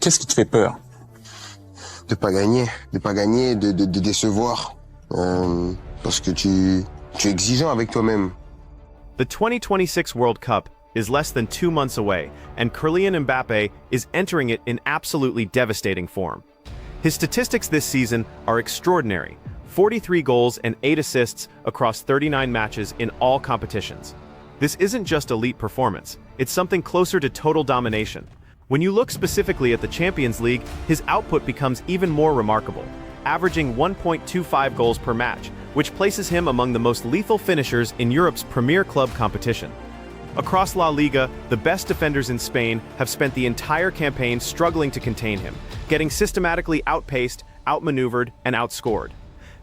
Qu'est-ce qui te fait peur? De pas gagner, de décevoir, parce que tu es exigeant avec toi-même. The 2026 World Cup is less than 2 months away, and Kylian Mbappé is entering it in absolutely devastating form. His statistics this season are extraordinary: 43 goals and 8 assists across 39 matches in all competitions. This isn't just elite performance, it's something closer to total domination. When you look specifically at the Champions League, his output becomes even more remarkable, averaging 1.25 goals per match, which places him among the most lethal finishers in Europe's premier club competition. Across La Liga, the best defenders in Spain have spent the entire campaign struggling to contain him, getting systematically outpaced, outmaneuvered, and outscored.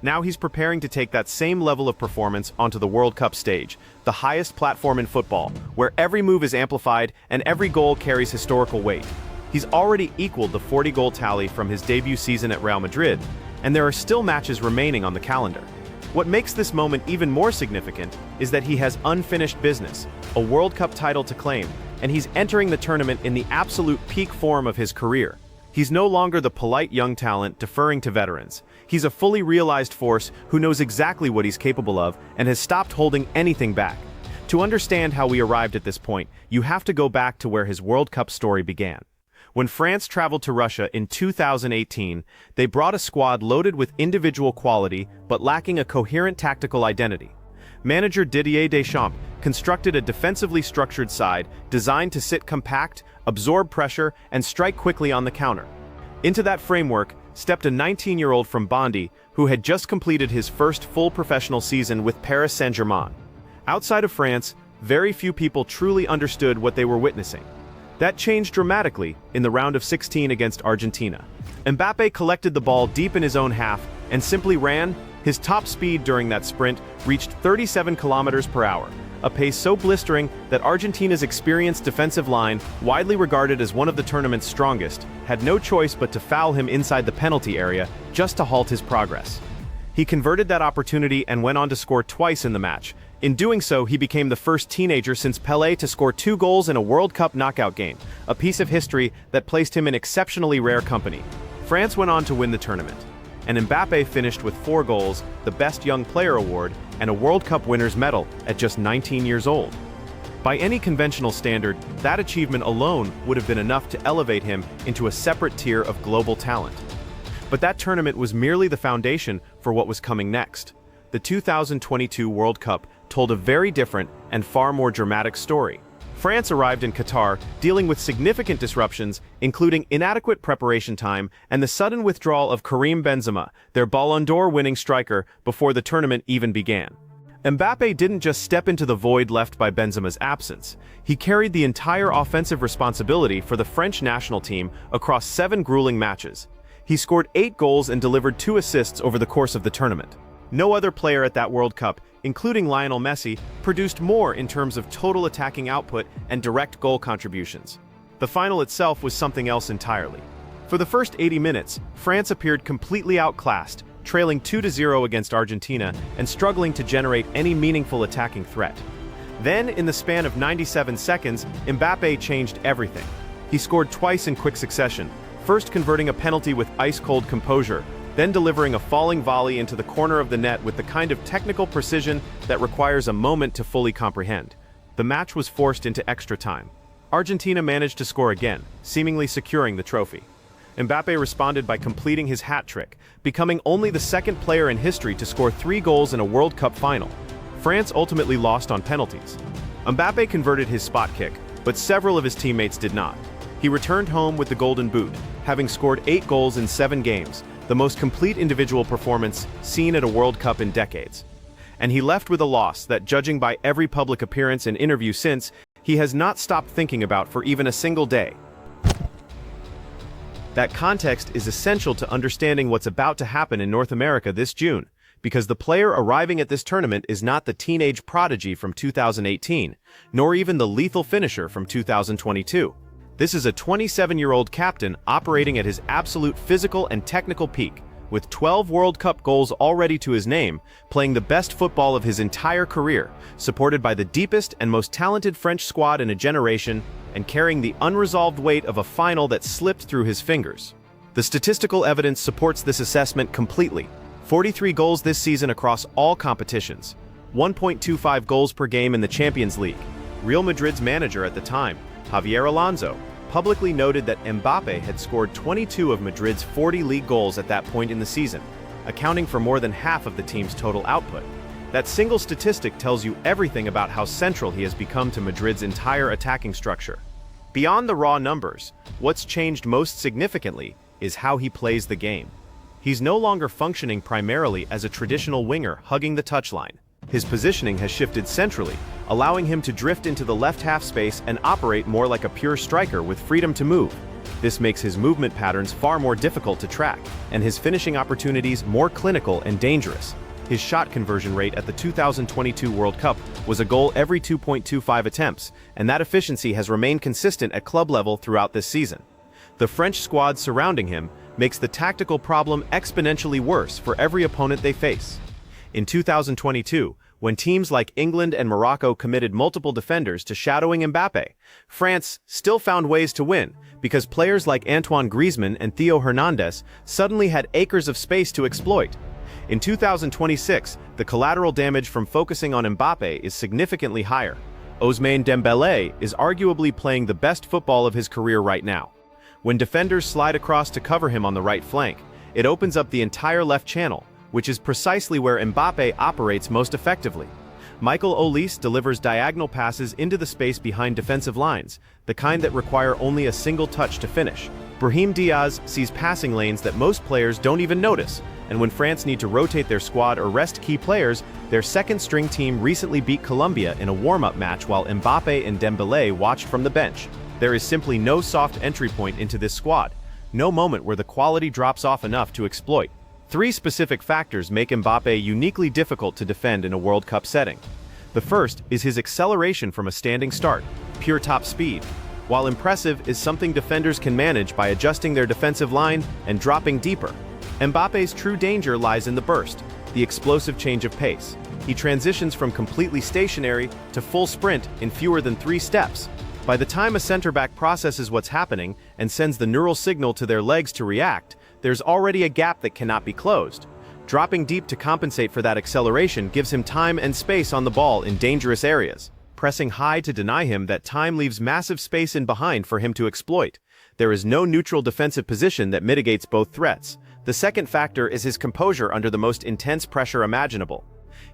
Now he's preparing to take that same level of performance onto the World Cup stage, the highest platform in football, where every move is amplified and every goal carries historical weight. He's already equaled the 40-goal tally from his debut season at Real Madrid, and there are still matches remaining on the calendar. What makes this moment even more significant is that he has unfinished business, a World Cup title to claim, and he's entering the tournament in the absolute peak form of his career. He's no longer the polite young talent deferring to veterans. He's a fully realized force who knows exactly what he's capable of and has stopped holding anything back. To understand how we arrived at this point, you have to go back to where his World Cup story began. When France traveled to Russia in 2018, they brought a squad loaded with individual quality but lacking a coherent tactical identity. Manager Didier Deschamps constructed a defensively structured side designed to sit compact, absorb pressure, and strike quickly on the counter. Into that framework stepped a 19-year-old from Bondy who had just completed his first full professional season with Paris Saint-Germain. Outside of France, very few people truly understood what they were witnessing. That changed dramatically in the round of 16 against Argentina. Mbappé collected the ball deep in his own half and simply ran. His top speed during that sprint reached 37 kilometers per hour, a pace so blistering that Argentina's experienced defensive line, widely regarded as one of the tournament's strongest, had no choice but to foul him inside the penalty area just to halt his progress. He converted that opportunity and went on to score twice in the match. In doing so, he became the first teenager since Pelé to score 2 goals in a World Cup knockout game, a piece of history that placed him in exceptionally rare company. France went on to win the tournament, and Mbappé finished with 4 goals, the Best Young Player award, and a World Cup winner's medal at just 19 years old. By any conventional standard, that achievement alone would have been enough to elevate him into a separate tier of global talent. But that tournament was merely the foundation for what was coming next. The 2022 World Cup told a very different and far more dramatic story. France arrived in Qatar dealing with significant disruptions, including inadequate preparation time and the sudden withdrawal of Karim Benzema, their Ballon d'Or winning striker, before the tournament even began. Mbappé didn't just step into the void left by Benzema's absence. He carried the entire offensive responsibility for the French national team across 7 grueling matches. He scored 8 goals and delivered 2 assists over the course of the tournament. No other player at that World Cup, including Lionel Messi, produced more in terms of total attacking output and direct goal contributions. The final itself was something else entirely. For the first 80 minutes, France appeared completely outclassed, trailing 2-0 against Argentina and struggling to generate any meaningful attacking threat. Then, in the span of 97 seconds, Mbappé changed everything. He scored twice in quick succession, first converting a penalty with ice-cold composure, then delivering a falling volley into the corner of the net with the kind of technical precision that requires a moment to fully comprehend. The match was forced into extra time. Argentina managed to score again, seemingly securing the trophy. Mbappé responded by completing his hat trick, becoming only the second player in history to score 3 goals in a World Cup final. France ultimately lost on penalties. Mbappé converted his spot kick, but several of his teammates did not. He returned home with the Golden Boot, having scored 8 goals in 7 games, the most complete individual performance seen at a World Cup in decades. And he left with a loss that, judging by every public appearance and interview since, he has not stopped thinking about for even a single day. That context is essential to understanding what's about to happen in North America this June, because the player arriving at this tournament is not the teenage prodigy from 2018, nor even the lethal finisher from 2022. This is a 27-year-old captain operating at his absolute physical and technical peak, with 12 World Cup goals already to his name, playing the best football of his entire career, supported by the deepest and most talented French squad in a generation, and carrying the unresolved weight of a final that slipped through his fingers. The statistical evidence supports this assessment completely. 43 goals this season across all competitions, 1.25 goals per game in the Champions League. Real Madrid's manager at the time, Javier Alonso, publicly noted that Mbappe had scored 22 of Madrid's 40 league goals at that point in the season, accounting for more than half of the team's total output. That single statistic tells you everything about how central he has become to Madrid's entire attacking structure. Beyond the raw numbers, what's changed most significantly is how he plays the game. He's no longer functioning primarily as a traditional winger hugging the touchline. His positioning has shifted centrally, allowing him to drift into the left half space and operate more like a pure striker with freedom to move. This makes his movement patterns far more difficult to track, and his finishing opportunities more clinical and dangerous. His shot conversion rate at the 2022 World Cup was a goal every 2.25 attempts, and that efficiency has remained consistent at club level throughout this season. The French squad surrounding him makes the tactical problem exponentially worse for every opponent they face. In 2022, when teams like England and Morocco committed multiple defenders to shadowing Mbappe, France still found ways to win because players like Antoine Griezmann and Theo Hernandez suddenly had acres of space to exploit. In 2026, the collateral damage from focusing on Mbappe is significantly higher. Ousmane Dembélé is arguably playing the best football of his career right now. When defenders slide across to cover him on the right flank, it opens up the entire left channel, which is precisely where Mbappe operates most effectively. Michael Olise delivers diagonal passes into the space behind defensive lines, the kind that require only a single touch to finish. Brahim Diaz sees passing lanes that most players don't even notice, and when France need to rotate their squad or rest key players, their second-string team recently beat Colombia in a warm-up match while Mbappe and Dembélé watched from the bench. There is simply no soft entry point into this squad, no moment where the quality drops off enough to exploit. Three specific factors make Mbappe uniquely difficult to defend in a World Cup setting. The first is his acceleration from a standing start, pure top speed. While impressive is something defenders can manage by adjusting their defensive line and dropping deeper. Mbappe's true danger lies in the burst, the explosive change of pace. He transitions from completely stationary to full sprint in fewer than 3 steps. By the time a center-back processes what's happening and sends the neural signal to their legs to react, there's already a gap that cannot be closed. Dropping deep to compensate for that acceleration gives him time and space on the ball in dangerous areas. Pressing high to deny him that time leaves massive space in behind for him to exploit. There is no neutral defensive position that mitigates both threats. The second factor is his composure under the most intense pressure imaginable.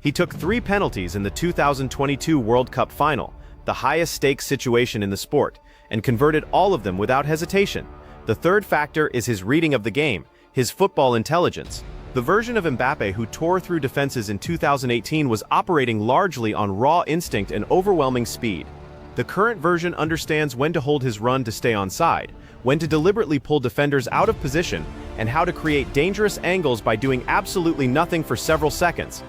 He took 3 penalties in the 2022 World Cup final, the highest stakes situation in the sport, and converted all of them without hesitation. The third factor is his reading of the game, his football intelligence. The version of Mbappe who tore through defenses in 2018 was operating largely on raw instinct and overwhelming speed. The current version understands when to hold his run to stay onside, when to deliberately pull defenders out of position, and how to create dangerous angles by doing absolutely nothing for several seconds.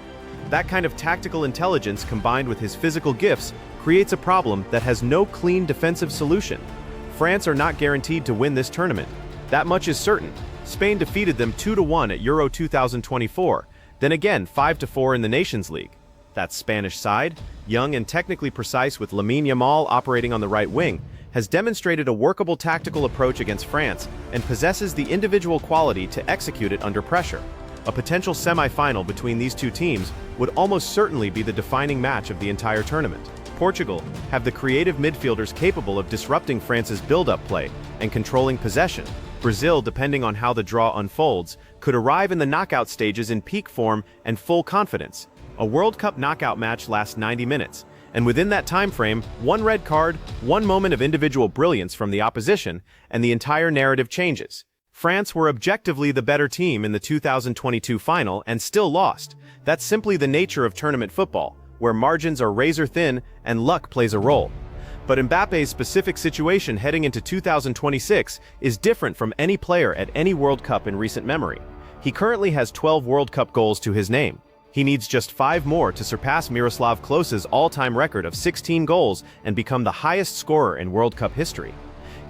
That kind of tactical intelligence combined with his physical gifts creates a problem that has no clean defensive solution. France are not guaranteed to win this tournament. That much is certain. Spain defeated them 2-1 at Euro 2024, then again 5-4 in the Nations League. That Spanish side, young and technically precise with Lamine Yamal operating on the right wing, has demonstrated a workable tactical approach against France and possesses the individual quality to execute it under pressure. A potential semi-final between these two teams would almost certainly be the defining match of the entire tournament. Portugal have the creative midfielders capable of disrupting France's build-up play and controlling possession. Brazil, depending on how the draw unfolds, could arrive in the knockout stages in peak form and full confidence. A World Cup knockout match lasts 90 minutes, and within that time frame, one red card, one moment of individual brilliance from the opposition, and the entire narrative changes. France were objectively the better team in the 2022 final and still lost. That's simply the nature of tournament football, where margins are razor-thin and luck plays a role. But Mbappe's specific situation heading into 2026 is different from any player at any World Cup in recent memory. He currently has 12 World Cup goals to his name. He needs just 5 more to surpass Miroslav Klose's all-time record of 16 goals and become the highest scorer in World Cup history.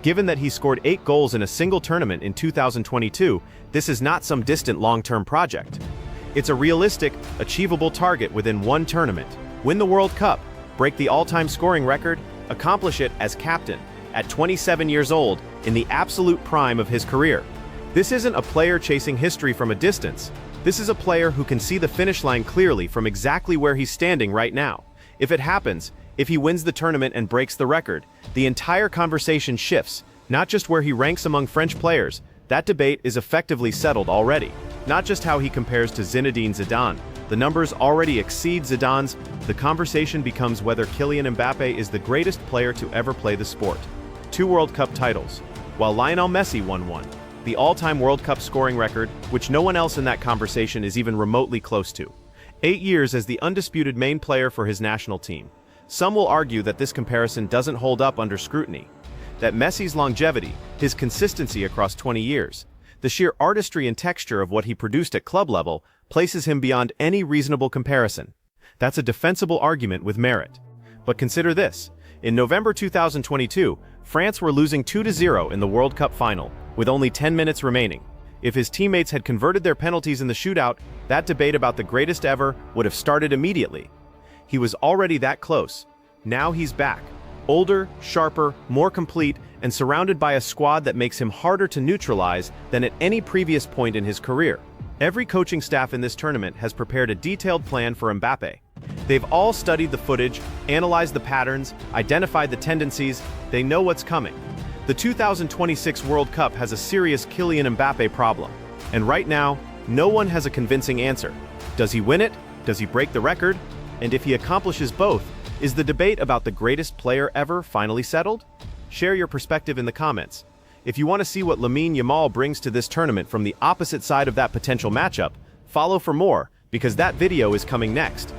Given that he scored 8 goals in a single tournament in 2022, this is not some distant long-term project. It's a realistic, achievable target within one tournament. Win the World Cup, break the all-time scoring record, accomplish it as captain, at 27 years old, in the absolute prime of his career. This isn't a player chasing history from a distance. This is a player who can see the finish line clearly from exactly where he's standing right now. If it happens, if he wins the tournament and breaks the record, the entire conversation shifts, not just where he ranks among French players. That debate is effectively settled already. Not just how he compares to Zinedine Zidane. The numbers already exceed Zidane's. The conversation becomes whether Kylian Mbappé is the greatest player to ever play the sport. 2 World Cup titles, while Lionel Messi won 1. The all-time World Cup scoring record, which no one else in that conversation is even remotely close to. 8 years as the undisputed main player for his national team. Some will argue that this comparison doesn't hold up under scrutiny. That Messi's longevity, his consistency across 20 years, the sheer artistry and texture of what he produced at club level places him beyond any reasonable comparison. That's a defensible argument with merit. But consider this. In November 2022, France were losing 2-0 in the World Cup final, with only 10 minutes remaining. If his teammates had converted their penalties in the shootout, that debate about the greatest ever would have started immediately. He was already that close. Now he's back. Older, sharper, more complete, and surrounded by a squad that makes him harder to neutralize than at any previous point in his career. Every coaching staff in this tournament has prepared a detailed plan for Mbappé. They've all studied the footage, analyzed the patterns, identified the tendencies. They know what's coming. The 2026 World Cup has a serious Kylian Mbappé problem. And right now, no one has a convincing answer. Does he win it? Does he break the record? And if he accomplishes both, is the debate about the greatest player ever finally settled? Share your perspective in the comments. If you want to see what Lamine Yamal brings to this tournament from the opposite side of that potential matchup, follow for more, because that video is coming next.